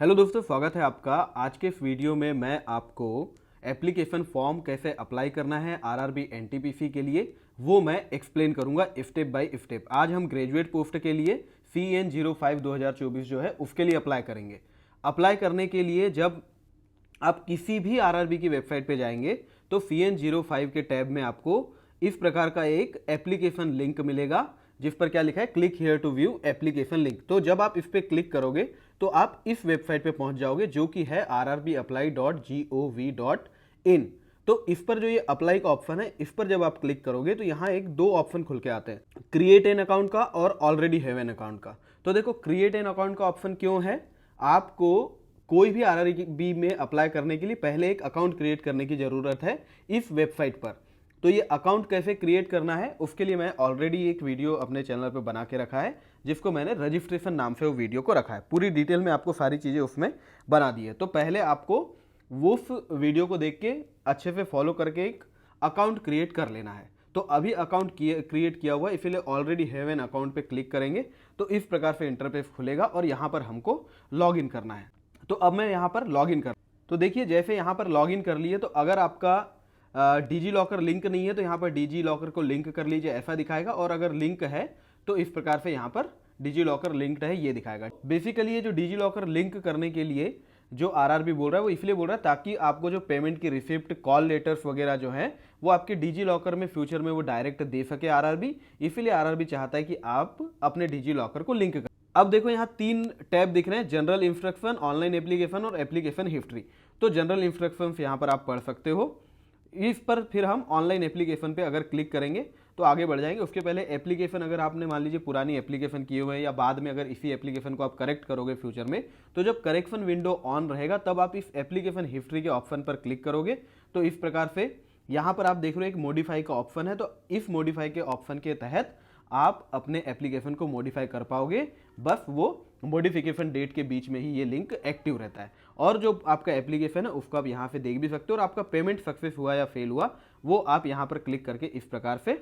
Hello दोस्तों, स्वागत है आपका। आज के इस वीडियो में मैं आपको एप्लीकेशन फॉर्म कैसे अप्लाई करना है आरआरबी एनटीपीसी के लिए वो मैं एक्सप्लेन करूंगा स्टेप बाय स्टेप। आज हम ग्रेजुएट पोस्ट के लिए CN05 2024 जो है उसके लिए अप्लाई करेंगे। अप्लाई करने के लिए जब आप किसी भी आरआरबी की वेबसाइट पे जाएंगे तो CN05 के टैब में आपको इस प्रकार का एक एप्लीकेशन लिंक मिलेगा जिस पर क्या लिखा है, click here to view application link. तो जब आप इस पर क्लिक करोगे तो आप इस वेबसाइट पे पहुंच जाओगे जो कि है rrbapply.gov.in। तो इस पर जो ये अप्लाई का ऑप्शन है, इस पर जब आप क्लिक करोगे तो यहाँ एक दो ऑप्शन खुल के आते हैं, क्रिएट एन अकाउंट का और ऑलरेडी हैव एन अकाउंट का। तो देखो, क्रिएट एन अकाउंट का ऑप्शन क्यों है, आपको कोई भी आरआरबी में अप्लाई करने के लिए पहले एक अकाउंट क्रिएट करने की जरूरत है इस वेबसाइट पर। तो ये अकाउंट कैसे क्रिएट करना है उसके लिए मैं ऑलरेडी एक वीडियो अपने चैनल पर बना के रखा है जिसको मैंने रजिस्ट्रेशन नाम से वो वीडियो को रखा है। पूरी डिटेल में आपको सारी चीज़ें उसमें बना दी है। तो पहले आपको वो उस वीडियो को देख के अच्छे से फॉलो करके एक अकाउंट क्रिएट कर लेना है। तो अभी अकाउंट क्रिएट किया हुआ है, इसीलिए ऑलरेडी हैव एन अकाउंट पे क्लिक करेंगे तो इस प्रकार से इंटरफेस खुलेगा और यहाँ पर हमको लॉग इन करना है। तो अब मैं यहाँ पर लॉग इन कर, तो देखिए जैसे यहाँ पर लॉग इन कर लिए तो अगर आपका डिजी लॉकर लिंक नहीं है तो यहाँ पर डिजी लॉकर को लिंक कर लीजिए, ऐसा दिखाएगा। और अगर लिंक है तो इस प्रकार से यहाँ पर डिजी लॉकर लिंक्ड है ये दिखाएगा। बेसिकली ये जो डिजी लॉकर लिंक करने के लिए जो आरआरबी बोल रहा है वो इसलिए बोल रहा है ताकि आपको जो पेमेंट की रिसिप्ट, कॉल लेटर्स वगैरह जो है वो आपके डिजी लॉकर में फ्यूचर में वो डायरेक्ट दे सके आरआरबी। इसीलिए आरआरबी चाहता है कि आप अपने डिजी लॉकर को लिंक करें। अब देखो यहाँ तीन टैब दिख रहे हैं, जनरल इंस्ट्रक्शन, ऑनलाइन एप्लीकेशन और एप्लीकेशन हिस्ट्री। तो जनरल इंस्ट्रक्शन यहाँ पर आप पढ़ सकते हो। इस पर फिर हम ऑनलाइन एप्लीकेशन पे अगर क्लिक करेंगे तो आगे बढ़ जाएंगे। उसके पहले एप्लीकेशन, अगर आपने मान लीजिए पुरानी एप्लीकेशन किए हुए हैं या बाद में अगर इसी एप्लीकेशन को आप करेक्ट करोगे फ्यूचर में, तो जब करेक्शन विंडो ऑन रहेगा तब आप इस एप्लीकेशन हिस्ट्री के ऑप्शन पर क्लिक करोगे। तो इस प्रकार से यहाँ पर आप देख रहे हो एक मॉडिफाई का ऑप्शन है। तो इस मॉडिफाई के ऑप्शन के तहत आप अपने एप्लीकेशन को मॉडिफाई कर पाओगे। बस वो मॉडिफिकेशन डेट के बीच में ही ये लिंक एक्टिव रहता है। और जो आपका एप्लीकेशन है उसको आप यहाँ से देख भी सकते हो और आपका पेमेंट सक्सेस हुआ या फेल हुआ वो आप यहाँ पर क्लिक करके इस प्रकार से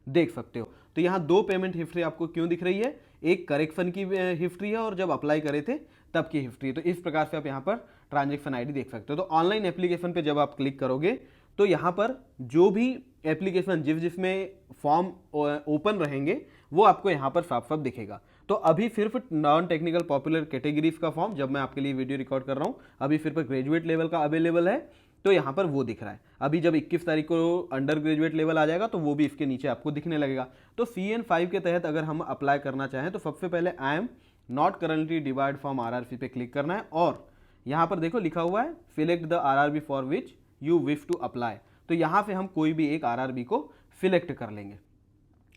देख सकते हो। तो यहाँ दो पेमेंट हिस्ट्री आपको क्यों दिख रही है, एक करेक्शन की हिस्ट्री है और जब अप्लाई करे थे तब की हिस्ट्री। तो इस प्रकार से आप यहाँ पर ट्रांजेक्शन आईडी देख सकते हो। तो ऑनलाइन एप्लीकेशन पे जब आप क्लिक करोगे तो यहाँ पर जो भी एप्लीकेशन जिसमें फॉर्म ओपन रहेंगे वो आपको यहाँ पर साफ साफ दिखेगा। तो अभी सिर्फ नॉन टेक्निकल पॉपुलर कैटेगरीज का फॉर्म, जब मैं आपके लिए वीडियो रिकॉर्ड कर रहा हूँ, अभी सिर्फ ग्रेजुएट लेवल का अवेलेबल है। तो यहाँ पर वो दिख रहा है। अभी जब 21 तारीख को अंडर ग्रेजुएट लेवल आ जाएगा तो वो भी इसके नीचे आपको दिखने लगेगा। तो CN5 के तहत अगर हम अप्लाई करना चाहें तो सबसे पहले आई एम नॉट करंटली डिवाइड फ्रॉम आरआरबी पे क्लिक करना है और यहाँ पर देखो लिखा हुआ है select the RRB for which you wish to apply. तो यहाँ से हम कोई भी एक आरआरबी को सिलेक्ट कर लेंगे।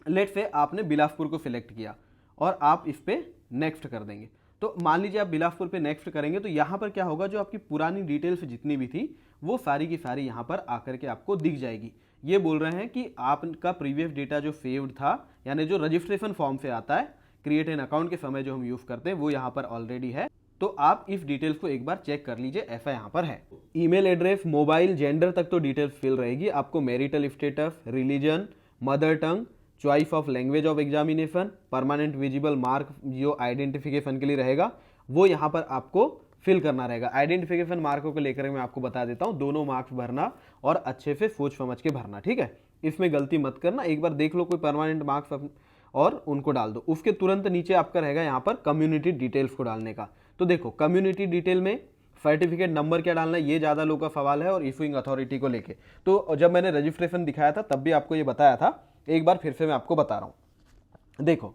लेट से आपने बिलासपुर को सिलेक्ट किया और आप इस पे नेक्स्ट कर देंगे। तो मान लीजिए आप बिलासपुर पे नेक्स्ट करेंगे तो यहाँ पर क्या होगा, जो आपकी पुरानी डिटेल्स जितनी भी थी वो सारी की सारी यहाँ पर आकर के आपको दिख जाएगी। ये बोल रहे हैं कि आपका प्रीवियस डेटा जो सेव्ड था, यानी जो रजिस्ट्रेशन फॉर्म से आता है क्रिएट एन अकाउंट के समय जो हम यूज़ करते हैं वो यहाँ पर ऑलरेडी है। तो आप इस डिटेल्स को एक बार चेक कर लीजिए, ऐसा यहाँ पर है। ईमेल एड्रेस, मोबाइल, जेंडर तक तो डिटेल्स फिल रहेगी। आपको marital status, religion, mother tongue, choice of language of examination, permanent visible mark जो आइडेंटिफिकेशन के लिए रहेगा वो यहाँ पर आपको फिल करना रहेगा। आइडेंटिफिकेशन मार्कों को लेकर मैं आपको बता देता हूँ, दोनों मार्क्स भरना और अच्छे से सोच समझ के भरना, ठीक है। इसमें गलती मत करना, एक बार देख लो कोई परमानेंट मार्क्स और उनको डाल दो। उसके तुरंत नीचे आपका रहेगा यहाँ पर कम्युनिटी डिटेल्स को डालने का। तो देखो कम्युनिटी डिटेल में सर्टिफिकेट नंबर क्या डालना है ये ज़्यादा लोगों का सवाल है और इशूइंग अथॉरिटी को लेके। तो जब मैंने रजिस्ट्रेशन दिखाया था तब भी आपको ये बताया था, एक बार फिर से मैं आपको बता रहा हूँ। देखो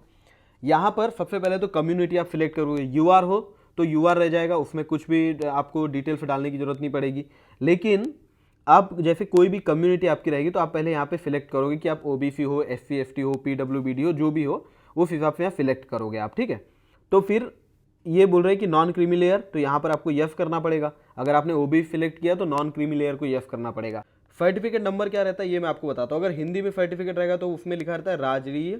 यहाँ पर सबसे पहले तो कम्युनिटी आप सिलेक्ट करोगे, यूआर हो तो यूआर रह जाएगा, उसमें कुछ भी आपको डिटेल्स डालने की जरूरत नहीं पड़ेगी। लेकिन आप जैसे कोई भी कम्युनिटी आपकी रहेगी तो आप पहले यहाँ पे सिलेक्ट करोगे कि आप ओबीसी हो, एससी एसटी हो, पीडब्ल्यूबीडी हो, जो भी हो उस हिसाब से यहाँ सिलेक्ट करोगे आप, ठीक है। तो फिर ये बोल रहे हैं कि नॉन क्रीमी लेयर, तो यहाँ पर आपको यस करना पड़ेगा। अगर आपने ओबीसी सिलेक्ट किया तो नॉन क्रीमी लेयर को यस करना पड़ेगा। सर्टिफिकेट नंबर क्या रहता है ये मैं आपको बताता हूँ। अगर हिंदी में सर्टिफिकेट रहेगा तो उसमें लिखा रहता है राजकीय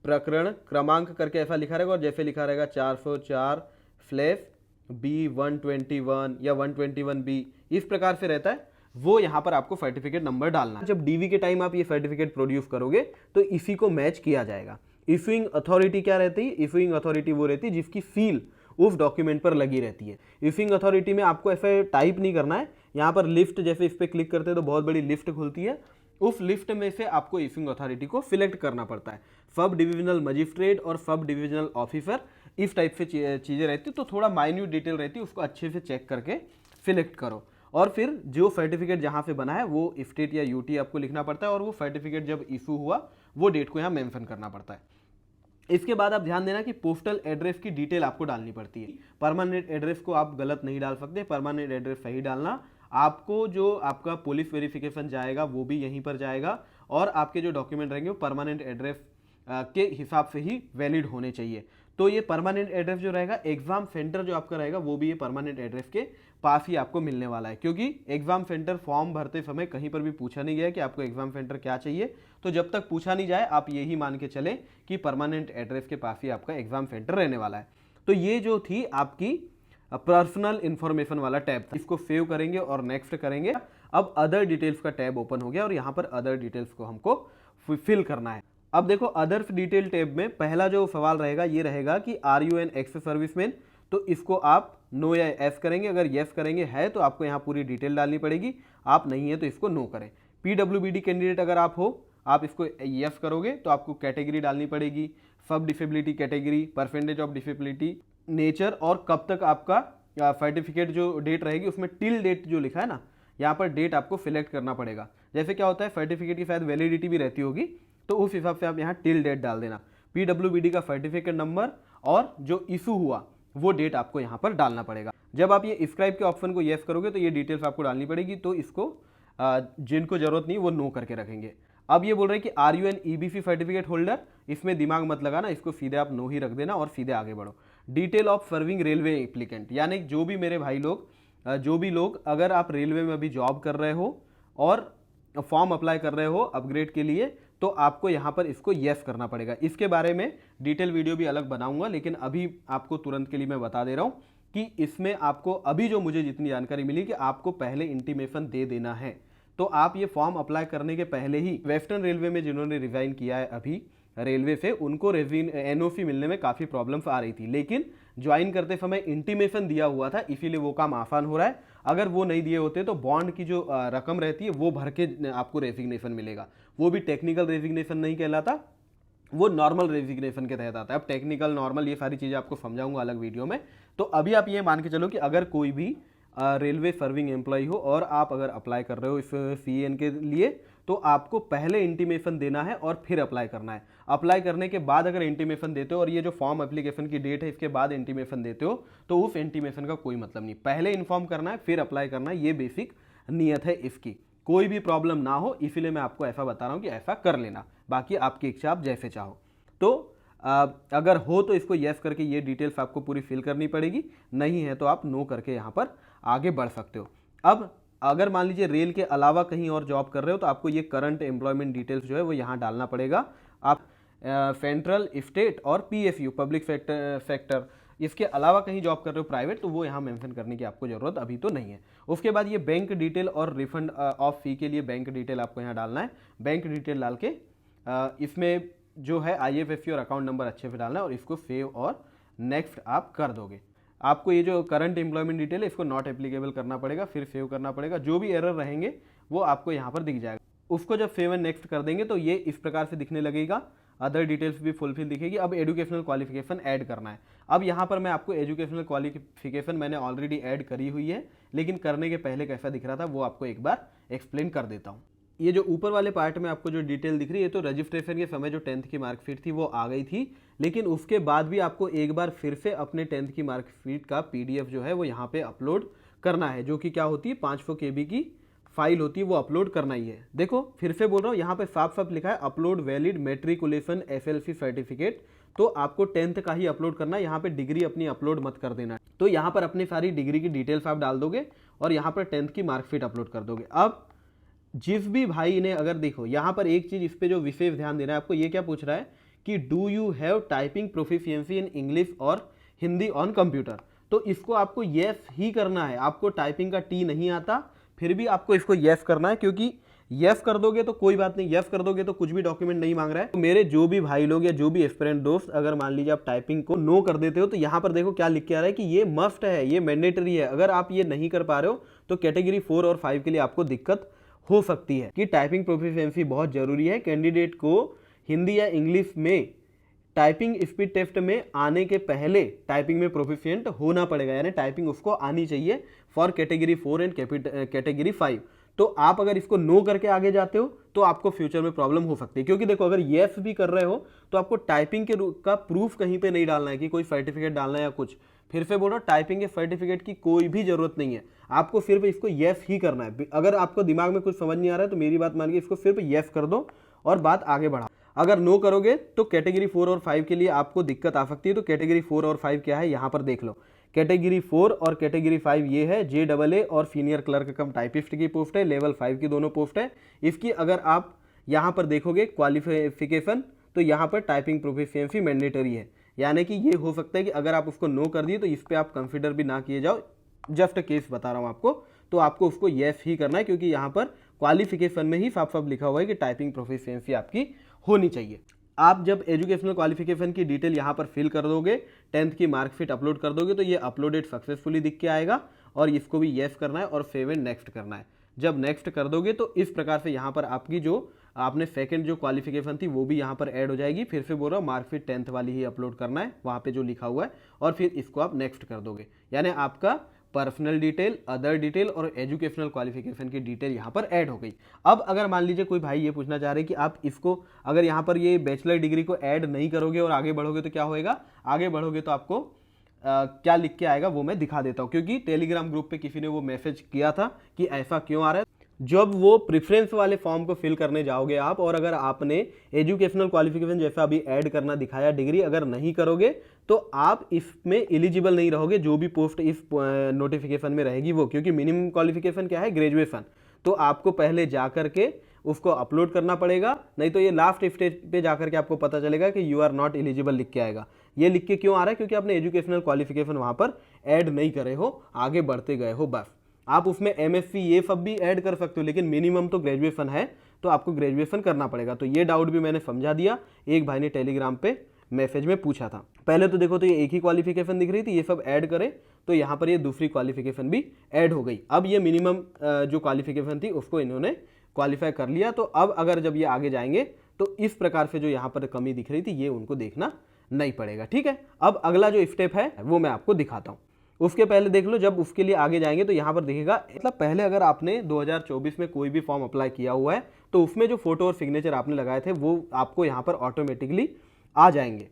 प्रकरण क्रमांक करके ऐसा लिखा रहेगा, और जैसे लिखा रहेगा 404/B121 या 121B इस प्रकार से रहता है, वो यहाँ पर आपको सर्टिफिकेट नंबर डालना है। जब डीवी के टाइम आप ये सर्टिफिकेट प्रोड्यूस करोगे तो इसी को मैच किया जाएगा। इशूइंग अथॉरिटी क्या रहती है, इशूइंग अथॉरिटी वो रहती है जिसकी सील उस डॉक्यूमेंट पर लगी रहती है। इफिंग अथॉरिटी में आपको ऐसा टाइप नहीं करना है, यहाँ पर लिस्ट जैसे इस पर क्लिक करते हैं तो बहुत बड़ी लिस्ट खुलती है, उस लिस्ट में से आपको इफिंग अथॉरिटी को सिलेक्ट करना पड़ता है। सब डिविजनल मजिस्ट्रेट और सब डिविजनल ऑफिसर इस टाइप से चीज़ें रहती है, तो थोड़ा माइन्यूट डिटेल रहती है, उसको अच्छे से चेक करके सिलेक्ट करो। और फिर जो सर्टिफिकेट जहाँ से बना है वो स्टेट या यूटी आपको लिखना पड़ता है, और वो सर्टिफिकेट जब इशू हुआ वो डेट को यहाँ मेंशन करना पड़ता है। इसके बाद आप ध्यान देना कि पोस्टल एड्रेस की डिटेल आपको डालनी पड़ती है। परमानेंट एड्रेस को आप गलत नहीं डाल सकते, परमानेंट एड्रेस सही डालना। आपको जो आपका पुलिस वेरिफिकेशन जाएगा वो भी यहीं पर जाएगा, और आपके जो डॉक्यूमेंट रहेंगे वो परमानेंट एड्रेस के हिसाब से ही वैलिड होने चाहिए। तो ये परमानेंट एड्रेस जो रहेगा, एग्जाम सेंटर जो आपका रहेगा वो भी ये परमानेंट एड्रेस के पास ही आपको मिलने वाला है, क्योंकि एग्जाम सेंटर फॉर्म भरते समय कहीं पर भी पूछा नहीं गया कि आपको एग्जाम सेंटर क्या चाहिए। तो जब तक पूछा नहीं जाए आप यही मान के चलें कि परमानेंट एड्रेस के पास ही आपका एग्जाम सेंटर रहने वाला है। तो ये जो थी आपकी पर्सनल इंफॉर्मेशन वाला टैब था, इसको सेव करेंगे और नेक्स्ट करेंगे। अब अदर डिटेल्स का टैब ओपन हो गया और यहाँ पर अदर डिटेल्स को हमको फिल करना है। अब देखो अदर्स डिटेल टैब में पहला जो सवाल रहेगा ये रहेगा कि are you an ex serviceman, तो इसको आप नो या एस करेंगे। अगर येस करेंगे है तो आपको यहाँ पूरी डिटेल डालनी पड़ेगी, आप नहीं है तो इसको नो करें। पीडब्ल्यूबीडी कैंडिडेट अगर आप हो, आप इसको येस करोगे तो आपको कैटेगरी डालनी पड़ेगी, सब disability category, percentage of disability, nature, और कब तक आपका सर्टिफिकेट जो डेट रहेगी उसमें टिल डेट जो लिखा है ना, यहाँ पर डेट आपको सिलेक्ट करना पड़ेगा। जैसे क्या होता है सर्टिफिकेट की शायद वैलिडिटी भी रहती होगी, तो उस हिसाब से आप यहाँ टिल डेट डाल देना। पीडब्ल्यूबीडी का सर्टिफिकेट नंबर और जो इशू हुआ वो डेट आपको यहाँ पर डालना पड़ेगा। जब आप ये स्क्राइब के ऑप्शन को येस करोगे तो ये डिटेल्स आपको डालनी पड़ेगी, तो इसको जिनको जरूरत नहीं वो नो करके रखेंगे। अब ये बोल रहे हैं कि are you an EBC certificate holder, इसमें दिमाग मत लगाना, इसको सीधे आप नो ही रख देना और सीधे आगे बढ़ो। Detail of serving railway applicant, यानी जो भी मेरे भाई लोग जो भी लोग अगर आप रेलवे में अभी जॉब कर रहे हो और फॉर्म अप्लाई कर रहे हो अपग्रेड के लिए, तो आपको यहाँ पर इसको येस करना पड़ेगा। इसके बारे में डिटेल वीडियो भी अलग बनाऊंगा, लेकिन अभी आपको तुरंत के लिए मैं बता दे रहा हूँ कि इसमें आपको अभी जो मुझे जितनी जानकारी मिली कि आपको पहले इंटीमेशन दे देना है। तो आप ये फॉर्म अप्लाई करने के पहले ही, वेस्टर्न रेलवे में जिन्होंने रिजाइन किया है अभी रेलवे से, उनको एनओसी मिलने में काफ़ी प्रॉब्लम्स आ रही थी, लेकिन ज्वाइन करते समय इंटीमेशन दिया हुआ था, इसीलिए वो काम आसान हो रहा है। अगर वो नहीं दिए होते तो बॉन्ड की जो रकम रहती है वो भर के आपको रेजिग्नेशन मिलेगा, वो भी टेक्निकल रेजिग्नेशन नहीं कहलाता, वो नॉर्मल रेजिग्नेशन के तहत आता है। अब टेक्निकल नॉर्मल ये सारी चीज़ें आपको समझाऊंगा अलग वीडियो में। तो अभी आप ये मान के चलो कि अगर कोई भी रेलवे सर्विंग एम्प्लॉय हो और आप अगर अप्लाई कर रहे हो इस CAN के लिए, तो आपको पहले इंटीमेशन देना है और फिर अप्लाई करना है। अप्लाई करने के बाद अगर इंटीमेशन देते हो और ये जो फॉर्म एप्लीकेशन की डेट है इसके बाद इंटीमेशन देते हो, तो उस इंटीमेशन का कोई मतलब नहीं। पहले इन्फॉर्म करना है फिर अप्लाई करना है, ये बेसिक नियत है इसकी। कोई भी प्रॉब्लम ना हो इसीलिए मैं आपको ऐसा बता रहा हूँ कि ऐसा कर लेना, बाकी आपकी इच्छा, आप जैसे चाहो। तो अगर हो तो इसको येस करके ये डिटेल्स आपको पूरी फिल करनी पड़ेगी, नहीं है तो आप नो करके यहाँ पर आगे बढ़ सकते हो। अब अगर मान लीजिए रेल के अलावा कहीं और जॉब कर रहे हो तो आपको ये करंट एम्प्लॉयमेंट डिटेल्स जो है वो यहाँ डालना पड़ेगा। आप सेंट्रल, स्टेट और PSU पब्लिक सेक्टर इसके अलावा कहीं जॉब कर रहे हो प्राइवेट, तो वो यहाँ मेंशन करने की आपको ज़रूरत अभी तो नहीं है। उसके बाद ये बैंक डिटेल और रिफंड ऑफ फी के लिए बैंक डिटेल आपको यहाँ डालना है। बैंक डिटेल डाल के इसमें जो है IFSC और अकाउंट नंबर अच्छे से डालना है और इसको सेव और नेक्स्ट आप कर दोगे। आपको ये जो करंट एम्प्लॉयमेंट डिटेल है इसको नॉट एप्लीकेबल करना पड़ेगा, फिर सेव करना पड़ेगा। जो भी एरर रहेंगे वो आपको यहाँ पर दिख जाएगा। उसको जब सेव एंड नेक्स्ट कर देंगे तो ये इस प्रकार से दिखने लगेगा, अदर डिटेल्स भी फुलफिल दिखेगी। अब एजुकेशनल क्वालिफिकेशन ऐड करना है। अब यहाँ पर मैं आपको एजुकेशनल क्वालिफिकेशन मैंने ऑलरेडी ऐड करी हुई है, लेकिन करने के पहले कैसा दिख रहा था वो आपको एक बार एक्सप्लेन कर देता हूँ। ये जो ऊपर वाले पार्ट में आपको जो डिटेल दिख रही है, तो रजिस्ट्रेशन के समय जो 10th की मार्कशीट थी वो आ गई थी, लेकिन उसके बाद भी आपको एक बार फिर से अपने 10th की मार्कशीट का PDF जो है वो यहाँ पे अपलोड करना है, जो कि क्या होती है 500 KB की फाइल होती है, वो अपलोड करना ही है। देखो फिर से बोल रहा हूँ, यहाँ पे साफ साफ लिखा है upload valid matriculation SLC certificate, तो आपको 10th का ही अपलोड करना है। यहाँ पे डिग्री अपनी अपलोड मत कर देना। तो यहाँ पर अपनी सारी डिग्री की डिटेल्स आप डाल दोगे और यहाँ पर 10th की मार्कशीट अपलोड कर दोगे। अब जिस भी भाई ने, अगर देखो यहाँ पर एक चीज़ इस पर जो विशेष ध्यान देना है आपको, ये क्या पूछ रहा है कि do you have typing proficiency in English और हिंदी ऑन कंप्यूटर, तो इसको आपको येस ही करना है। आपको टाइपिंग का T नहीं आता, फिर भी आपको इसको येस करना है, क्योंकि यस कर दोगे तो कोई बात नहीं, यस कर दोगे तो कुछ भी डॉक्यूमेंट नहीं मांग रहा है। तो मेरे जो भी भाई लोग या जो भी एस्पिरेंट दोस्त, अगर मान लीजिए आप टाइपिंग को नो कर देते हो तो यहाँ पर देखो क्या लिख के आ रहा है कि ये मस्ट है, ये मैंडेटरी है। अगर आप ये नहीं कर पा रहे हो तो कैटेगरी 4 और 5 के लिए आपको दिक्कत हो सकती है कि टाइपिंग प्रोफिशिएंसी बहुत जरूरी है। कैंडिडेट को हिंदी या इंग्लिश में टाइपिंग स्पीड टेस्ट में आने के पहले टाइपिंग में प्रोफिशिएंट होना पड़ेगा, यानी टाइपिंग उसको आनी चाहिए फॉर कैटेगरी 4 एंड कैटेगरी 5। तो आप अगर इसको नो करके आगे जाते हो तो आपको फ्यूचर में प्रॉब्लम हो सकती है, क्योंकि देखो अगर येस भी कर रहे हो तो आपको टाइपिंग का प्रूफ कहीं पे नहीं डालना है कि कोई सर्टिफिकेट डालना है या कुछ। फिर से बोल रहा हूँ, टाइपिंग के सर्टिफिकेट की कोई भी जरूरत नहीं है, आपको सिर्फ इसको येस ही करना है। अगर आपको दिमाग में कुछ समझ नहीं आ रहा है तो मेरी बात मान के इसको सिर्फ येस कर दो और बात आगे बढ़ाओ। अगर नो करोगे तो कैटेगरी 4 और 5 के लिए आपको दिक्कत आ सकती है। तो कैटेगरी 4 और 5 क्या है यहाँ पर देख लो। कैटेगरी 4 और कैटेगरी 5 ये है JAA और सीनियर क्लर्क कम टाइपिस्ट की पोस्ट है, लेवल 5 की दोनों पोस्ट है। इसकी अगर आप यहाँ पर देखोगे क्वालिफिकेशन तो यहाँ पर टाइपिंग प्रोफिशिएंसी मैंडेटरी है, यानी कि ये हो सकता है कि अगर आप उसको नो कर दिए तो इस पर आप कंसिडर भी ना किए जाओ। जस्ट केस बता रहा हूँ आपको, तो आपको उसको येस ही करना है, क्योंकि यहाँ पर क्वालिफिकेशन में ही साफ साफ लिखा हुआ है कि टाइपिंग प्रोफिशिएंसी आपकी होनी चाहिए। आप जब एजुकेशनल क्वालिफिकेशन की डिटेल यहाँ पर फिल कर दोगे, 10th की मार्कशीट अपलोड कर दोगे तो ये अपलोडेड सक्सेसफुली दिख के आएगा और इसको भी येस करना है और सेव एंड नेक्स्ट करना है। जब नेक्स्ट कर दोगे तो इस प्रकार से यहाँ पर आपकी जो आपने सेकंड जो क्वालिफिकेशन थी वो भी यहाँ पर ऐड हो जाएगी। फिर से बोल रहा हूँ, मार्कशीट 10th वाली ही अपलोड करना है वहाँ पे जो लिखा हुआ है, और फिर इसको आप नेक्स्ट कर दोगे, यानी आपका पर्सनल डिटेल, अदर डिटेल और एजुकेशनल क्वालिफिकेशन की डिटेल यहाँ पर ऐड हो गई। अब अगर मान लीजिए कोई भाई ये पूछना चाह रहे हैं कि आप इसको अगर यहाँ पर ये बैचलर डिग्री को ऐड नहीं करोगे और आगे बढ़ोगे तो क्या होएगा, आगे बढ़ोगे तो आपको क्या लिख के आएगा वो मैं दिखा देता हूँ, क्योंकि टेलीग्राम ग्रुप पे किसी ने वो मैसेज किया था कि ऐसा क्यों आ रहा है। जब वो प्रेफरेंस वाले फॉर्म को फिल करने जाओगे आप, और अगर आपने एजुकेशनल क्वालिफिकेशन जैसा अभी ऐड करना दिखाया डिग्री अगर नहीं करोगे तो आप इसमें एलिजिबल नहीं रहोगे, जो भी पोस्ट इस नोटिफिकेशन में रहेगी वो, क्योंकि मिनिमम क्वालिफिकेशन क्या है, ग्रेजुएशन। तो आपको पहले जा करके उसको अपलोड करना पड़ेगा, नहीं तो ये लास्ट स्टेज पे जाकर के आपको पता चलेगा कि यू आर नॉट एलिजिबल लिख के आएगा। ये लिख के क्यों आ रहा है, क्योंकि आपने एजुकेशनल क्वालिफिकेशन वहाँ पर ऐड नहीं करे हो, आगे बढ़ते गए हो बस। आप उसमें MSc ये सब भी ऐड कर सकते हो, लेकिन मिनिमम तो ग्रेजुएशन है, तो आपको ग्रेजुएशन करना पड़ेगा। तो ये डाउट भी मैंने समझा दिया, एक भाई ने टेलीग्राम पे मैसेज में पूछा था। पहले तो देखो तो ये एक ही क्वालिफिकेशन दिख रही थी, ये सब ऐड करें तो यहाँ पर ये दूसरी क्वालिफिकेशन भी ऐड हो गई। अब ये मिनिमम जो क्वालिफिकेशन थी उसको इन्होंने क्वालिफाई कर लिया। तो अब अगर जब ये आगे जाएंगे तो इस प्रकार से जो यहाँ पर कमी दिख रही थी ये उनको देखना नहीं पड़ेगा, ठीक है। अब अगला जो स्टेप है वो मैं आपको दिखाता हूँ। उसके पहले देख लो, जब उसके लिए आगे जाएंगे तो यहाँ पर दिखेगा, मतलब पहले अगर आपने 2024 में कोई भी फॉर्म अप्लाई किया हुआ है तो उसमें जो फोटो और सिग्नेचर आपने लगाए थे वो आपको यहाँ पर ऑटोमेटिकली आ जाएंगे।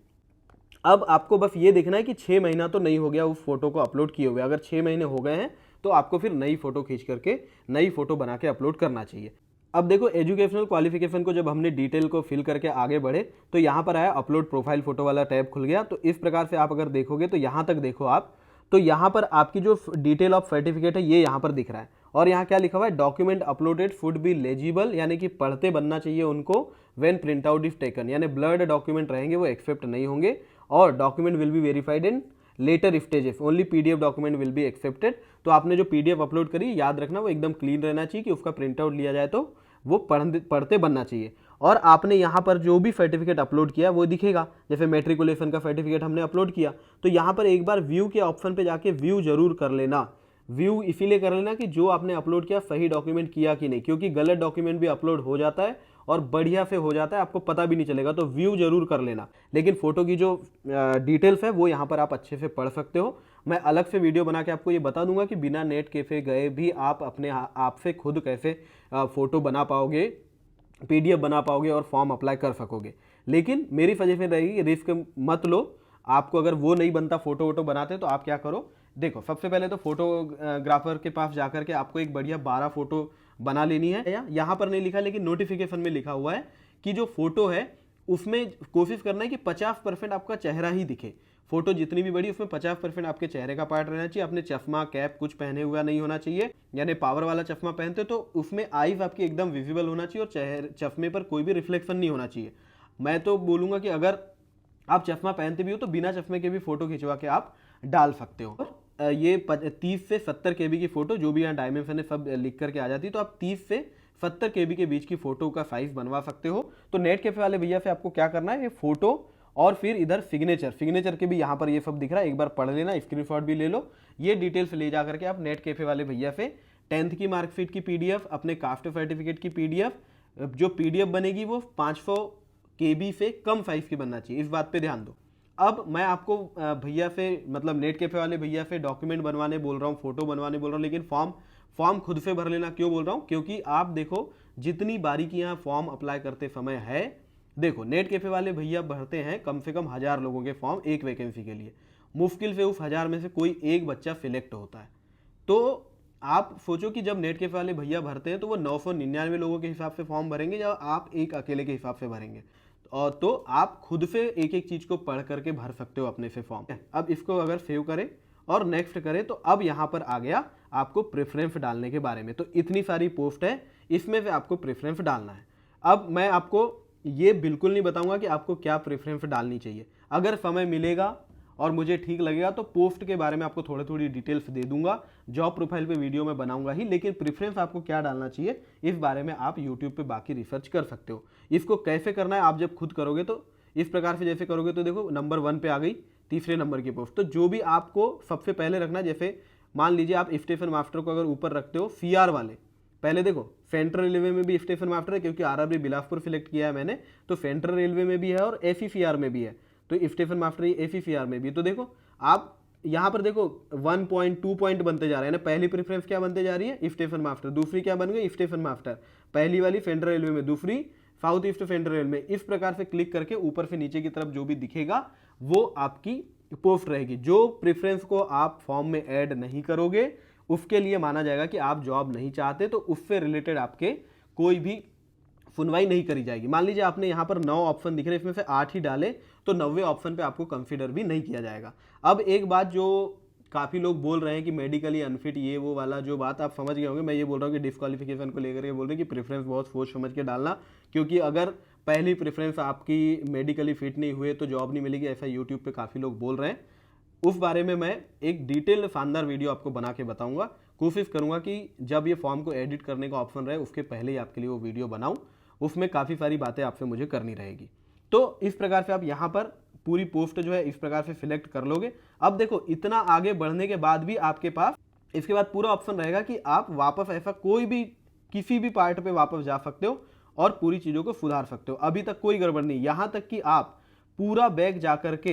अब आपको बस ये देखना है कि 6 महीना तो नहीं हो गया उस फोटो को अपलोड किए हुए। अगर 6 महीने हो गए हैं तो आपको फिर नई फोटो खींच करके नई फोटो बना के अपलोड करना चाहिए। अब देखो एजुकेशनल क्वालिफिकेशन को जब हमने डिटेल को फिल करके आगे बढ़े तो यहाँ पर आया अपलोड प्रोफाइल फोटो वाला टैब खुल गया। तो इस प्रकार से आप अगर देखोगे तो यहाँ तक देखो आप, तो यहाँ पर आपकी जो डिटेल ऑफ सर्टिफिकेट है ये यहाँ पर दिख रहा है, और यहाँ क्या लिखा हुआ है, document uploaded should be legible, यानी कि पढ़ते बनना चाहिए उनको। When print out is taken, यानी ब्लर्ड डॉक्यूमेंट रहेंगे वो एक्सेप्ट नहीं होंगे, और document will be verified in later stages, only PDF document will be accepted. तो आपने जो PDF अपलोड करी याद रखना वो एकदम क्लीन रहना चाहिए कि उसका प्रिंट आउट लिया जाए तो वो पढ़ते बनना चाहिए। और आपने यहाँ पर जो भी सर्टिफिकेट अपलोड किया वो दिखेगा, जैसे मैट्रिकुलेशन का सर्टिफिकेट हमने अपलोड किया तो यहाँ पर एक बार व्यू के ऑप्शन पे जाके व्यू जरूर कर लेना। व्यू इसीलिए कर लेना कि जो आपने अपलोड किया सही डॉक्यूमेंट किया कि नहीं, क्योंकि गलत डॉक्यूमेंट भी अपलोड हो जाता है और बढ़िया से हो जाता है, आपको पता भी नहीं चलेगा। तो व्यू जरूर कर लेना। लेकिन फोटो की जो डिटेल्स है वो यहाँ पर आप अच्छे से पढ़ सकते हो। मैं अलग से वीडियो बना के आपको ये बता दूंगा कि बिना नेट कैफे गए भी आप अपने आप से खुद कैसे फोटो बना पाओगे, PDF बना पाओगे और फॉर्म अप्लाई कर सकोगे। लेकिन मेरी सजेशन रहेगी रिस्क मत लो। आपको अगर वो नहीं बनता, फोटो वोटो बनाते तो आप क्या करो, देखो सबसे पहले तो फोटोग्राफर के पास जाकर के आपको एक बढ़िया 12 फोटो बना लेनी है। यहाँ पर नहीं लिखा लेकिन नोटिफिकेशन में लिखा हुआ है कि जो फोटो है उसमें कोशिश करना है कि 50% आपका चेहरा ही दिखे। फोटो जितनी भी बड़ी उसमें 50% आपके चेहरे का पार्ट रहना चाहिए। आपने चश्मा कैप कुछ पहने हुआ नहीं होना चाहिए, यानी पावर वाला चश्मा पहनते तो उसमें आईज आपकी एकदम विजिबल होना चाहिए और चश्मे पर कोई भी रिफ्लेक्शन नहीं होना चाहिए। मैं तो बोलूँगा कि अगर आप चश्मा पहनते भी हो तो बिना चश्मे के भी फोटो खिंचवा के आप डाल सकते हो। ये 30 से 70 KB की फोटो जो भी यहाँ डायमेंशन है सब लिख करके आ जाती है, तो आप 30 से 70 KB के बीच की फोटो का साइज बनवा सकते हो। तो नेट कैफे वाले भैया से आपको क्या करना है, ये फोटो और फिर इधर सिग्नेचर के भी यहाँ पर ये सब दिख रहा है, एक बार पढ़ लेना, स्क्रीनशॉट भी ले लो। ये डिटेल्स ले जा करके आप नेट कैफे वाले भैया से 10th की मार्कशीट की PDF, अपने कास्ट सर्टिफिकेट की PDF, जो PDF बनेगी वो 500 KB से कम साइज की बनना चाहिए, इस बात पे ध्यान दो। अब मैं आपको भैया से मतलब नेट कैफे वाले भैया से डॉक्यूमेंट बनवाने बोल रहा हूँ, फोटो बनवाने बोल रहा हूँ, लेकिन फॉर्म खुद से भर लेना क्यों बोल रहा हूँ, क्योंकि आप देखो जितनी बारीकियां फॉर्म अप्लाई करते समय है, देखो नेट कैफे वाले भैया भरते हैं कम से कम 1000 लोगों के फॉर्म एक वैकेंसी के लिए, मुश्किल से उस 1000 में से कोई एक बच्चा सिलेक्ट होता है। तो आप सोचो कि जब नेट कैफे वाले भैया भरते हैं तो वो 999 लोगों के हिसाब से फॉर्म भरेंगे या आप एक अकेले के हिसाब से भरेंगे, और तो आप खुद से एक एक चीज को पढ़ करके भर सकते हो अपने से फॉर्म। अब इसको अगर सेव करें और नेक्स्ट करें तो अब यहाँ पर आ गया आपको प्रेफरेंस डालने के बारे में। तो इतनी सारी पोस्ट है, इसमें से आपको प्रेफरेंस डालना है। अब मैं आपको ये बिल्कुल नहीं बताऊंगा कि आपको क्या प्रेफरेंस डालनी चाहिए, अगर समय मिलेगा और मुझे ठीक लगेगा तो पोस्ट के बारे में आपको थोड़ी डिटेल्स दे दूंगा, जॉब प्रोफाइल पे वीडियो में बनाऊंगा ही, लेकिन प्रेफरेंस आपको क्या डालना चाहिए इस बारे में आप यूट्यूब पे बाकी रिसर्च कर सकते हो। इसको कैसे करना है आप जब खुद करोगे तो इस प्रकार से जैसे करोगे तो देखो नंबर 1 पे आ गई तीसरे नंबर की पोस्ट। तो जो भी आपको सबसे पहले रखना, जैसे मान लीजिए आप स्टेशन मास्टर को अगर ऊपर रखते हो CR वाले, पहले देखो सेंट्रल रेलवे में भी स्टेशन मास्टर है, क्योंकि RRB बिलासपुर सिलेक्ट किया है मैंने, तो सेंट्रल रेलवे में भी है और ACCR में भी है, तो स्टेशन मास्टर ACCR में भी। तो देखो आप यहाँ पर देखो 1.2 पॉइंट बनते जा रहे हैं ना। पहली प्रेफरेंस क्या बनते जा रही है, स्टेशन मास्टर, दूसरी क्या बन गई स्टेशन मास्टर, पहली वाली सेंट्रल रेलवे में, दूसरी साउथ ईस्ट सेंट्रल रेलवे में। इस प्रकार से क्लिक करके ऊपर से नीचे की तरफ जो भी दिखेगा वो आपकी पोस्ट रहेगी। जो प्रेफरेंस को आप फॉर्म में ऐड नहीं करोगे उसके लिए माना जाएगा कि आप जॉब नहीं चाहते, तो उससे रिलेटेड आपके कोई भी सुनवाई नहीं करी जाएगी। मान लीजिए आपने यहाँ पर 9 ऑप्शन दिख रहे हैं, इसमें से 8 ही डाले तो 9वें ऑप्शन पे आपको कंसीडर भी नहीं किया जाएगा। अब एक बात जो काफ़ी लोग बोल रहे हैं कि मेडिकली अनफिट, ये वो वाला जो बात आप समझ गए होंगे, मैं ये बोल रहा हूँ कि डिस्क्वालिफिकेशन को लेकर के बोल रहे हैं कि प्रेफरेंस बहुत सोच समझ के डालना, क्योंकि अगर पहली प्रेफरेंस आपकी मेडिकली फिट नहीं हुए तो जॉब नहीं मिलेगी, ऐसा यूट्यूब पे काफ़ी लोग बोल रहे हैं। उस बारे में मैं एक डिटेल शानदार वीडियो आपको बना के बताऊंगा। कोशिश करूंगा कि जब ये फॉर्म को एडिट करने का ऑप्शन रहे उसके पहले ही आपके लिए वो वीडियो बनाऊं, उसमें काफ़ी सारी बातें आपसे मुझे करनी रहेगी। तो इस प्रकार से आप यहाँ पर पूरी पोस्ट जो है इस प्रकार से सिलेक्ट कर लोगे। अब देखो इतना आगे बढ़ने के बाद भी आपके पास इसके बाद पूरा ऑप्शन रहेगा कि आप वापस ऐसा कोई भी किसी भी पार्ट पे वापस जा सकते हो और पूरी चीज़ों को सुधार सकते हो। अभी तक कोई गड़बड़ नहीं, यहाँ तक कि आप पूरा बैग जा करके,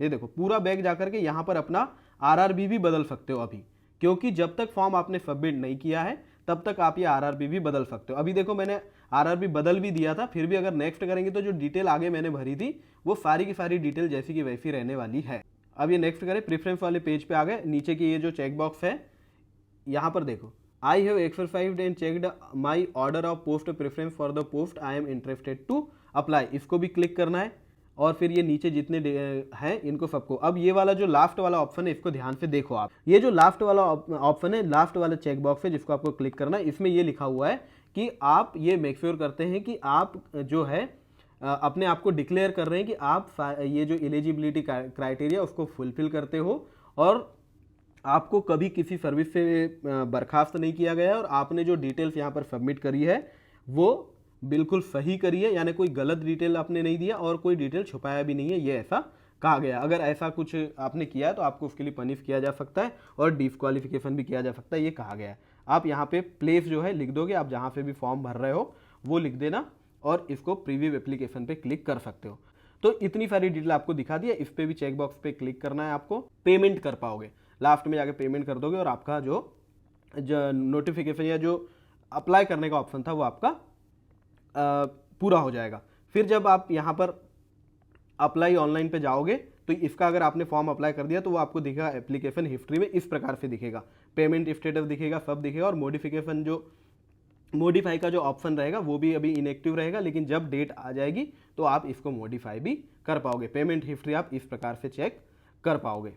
ये देखो पूरा बैग जा करके यहाँ पर अपना RRB भी बदल सकते हो अभी, क्योंकि जब तक फॉर्म आपने सबमिट नहीं किया है तब तक आप ये RRB भी बदल सकते हो। अभी देखो मैंने RRB बदल भी दिया था, फिर भी अगर नेक्स्ट करेंगे तो जो डिटेल आगे मैंने भरी थी वो सारी की सारी डिटेल जैसी की वैसी रहने वाली है। अब ये नेक्स्ट करें, प्रेफरेंस वाले पेज पे आ गए, नीचे की ये जो चेक बॉक्स है यहाँ पर देखो, I have exercised and checked my order of post preference for the post I am interested to apply, इसको भी क्लिक करना है और फिर ये नीचे जितने हैं इनको सबको। अब ये वाला जो लास्ट वाला ऑप्शन है इसको ध्यान से देखो आप, ये जो लास्ट वाला ऑप्शन है, लास्ट वाला चेक बॉक्स है जिसको आपको क्लिक करना है, इसमें ये लिखा हुआ है कि आप ये मेक श्योर करते हैं कि आप जो है अपने आप को डिक्लेयर कर रहे हैं कि आप ये जो एलिजिबिलिटी क्राइटेरिया उसको फुलफिल करते हो और आपको कभी किसी सर्विस से बर्खास्त नहीं किया गया है और आपने जो डिटेल्स यहाँ पर सबमिट करी है वो बिल्कुल सही करी है, यानी कोई गलत डिटेल आपने नहीं दिया और कोई डिटेल छुपाया भी नहीं है, ये ऐसा कहा गया। अगर ऐसा कुछ आपने किया है तो आपको उसके लिए पनिश किया जा सकता है और डिस्क्वालिफिकेशन भी किया जा सकता है, ये कहा गया है। आप यहाँ पे प्लेस जो है लिख दोगे, आप जहाँ पे भी फॉर्म भर रहे हो वो लिख देना और इसको प्रीव्यू एप्लीकेशन पे क्लिक कर सकते हो। तो इतनी सारी डिटेल आपको दिखा दिया, इस पर भी चेक बॉक्स पे क्लिक करना है, आपको पेमेंट कर पाओगे, लास्ट में जाके पेमेंट कर दोगे और आपका जो नोटिफिकेशन या जो अप्लाई करने का ऑप्शन था वो आपका पूरा हो जाएगा। फिर जब आप यहाँ पर अप्लाई ऑनलाइन पे जाओगे तो इसका अगर आपने फॉर्म अप्लाई कर दिया तो वो आपको दिखेगा एप्लीकेशन हिस्ट्री में, इस प्रकार से दिखेगा, पेमेंट स्टेटस दिखेगा, सब दिखेगा और मॉडिफिकेशन जो मॉडिफाई का जो ऑप्शन रहेगा वो भी अभी इनएक्टिव रहेगा, लेकिन जब डेट आ जाएगी तो आप इसको मॉडिफाई भी कर पाओगे। पेमेंट हिस्ट्री आप इस प्रकार से चेक कर पाओगे,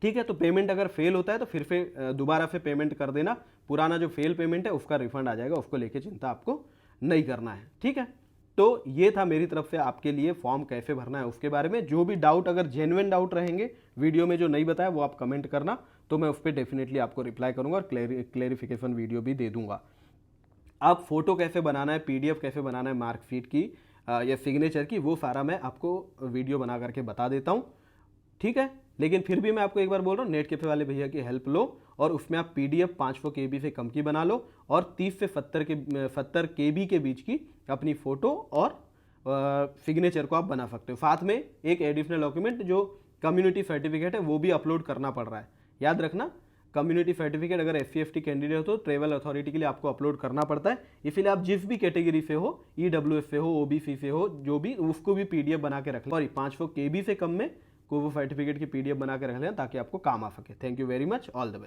ठीक है। तो पेमेंट अगर फेल होता है तो फिर से दोबारा से पेमेंट कर देना, पुराना जो फेल पेमेंट है उसका रिफंड आ जाएगा, उसको लेके चिंता आपको नहीं करना है, ठीक है। तो ये था मेरी तरफ से आपके लिए फॉर्म कैसे भरना है उसके बारे में। जो भी डाउट, अगर जेन्युइन डाउट रहेंगे वीडियो में जो नहीं बताया वो आप कमेंट करना, तो मैं उस पर डेफिनेटली आपको रिप्लाई करूंगा और क्लेरिफिकेशन वीडियो भी दे दूंगा। आप फोटो कैसे बनाना है, पीडीएफ कैसे बनाना है मार्कशीट की या सिग्नेचर की, वो सारा मैं आपको वीडियो बना करके बता देता हूँ, ठीक है। लेकिन फिर भी मैं आपको एक बार बोल रहा हूँ, नेट कैफे वाले भैया की हेल्प लो और उसमें आप पीडीएफ 500 KB से कम की बना लो और 30 से 70 KB के बीच की अपनी फोटो और सिग्नेचर को आप बना सकते हो। साथ में एक एडिशनल डॉक्यूमेंट जो कम्युनिटी सर्टिफिकेट है वो भी अपलोड करना पड़ रहा है। याद रखना, कम्युनिटी सर्टिफिकेट अगर SC/ST कैंडिडेट हो तो ट्रेवल अथॉरिटी के लिए आपको अपलोड करना पड़ता है। इसीलिए आप जिस भी कैटेगरी से हो, EWS से हो, OBC से हो, जो भी, उसको भी पीडीएफ बना के रख लें। सॉरी, 500 KB से कम में कोई वो सर्टिफिकेट की पीडीएफ बना के रख लें ताकि आपको काम आ सके। Thank you very much, all the best.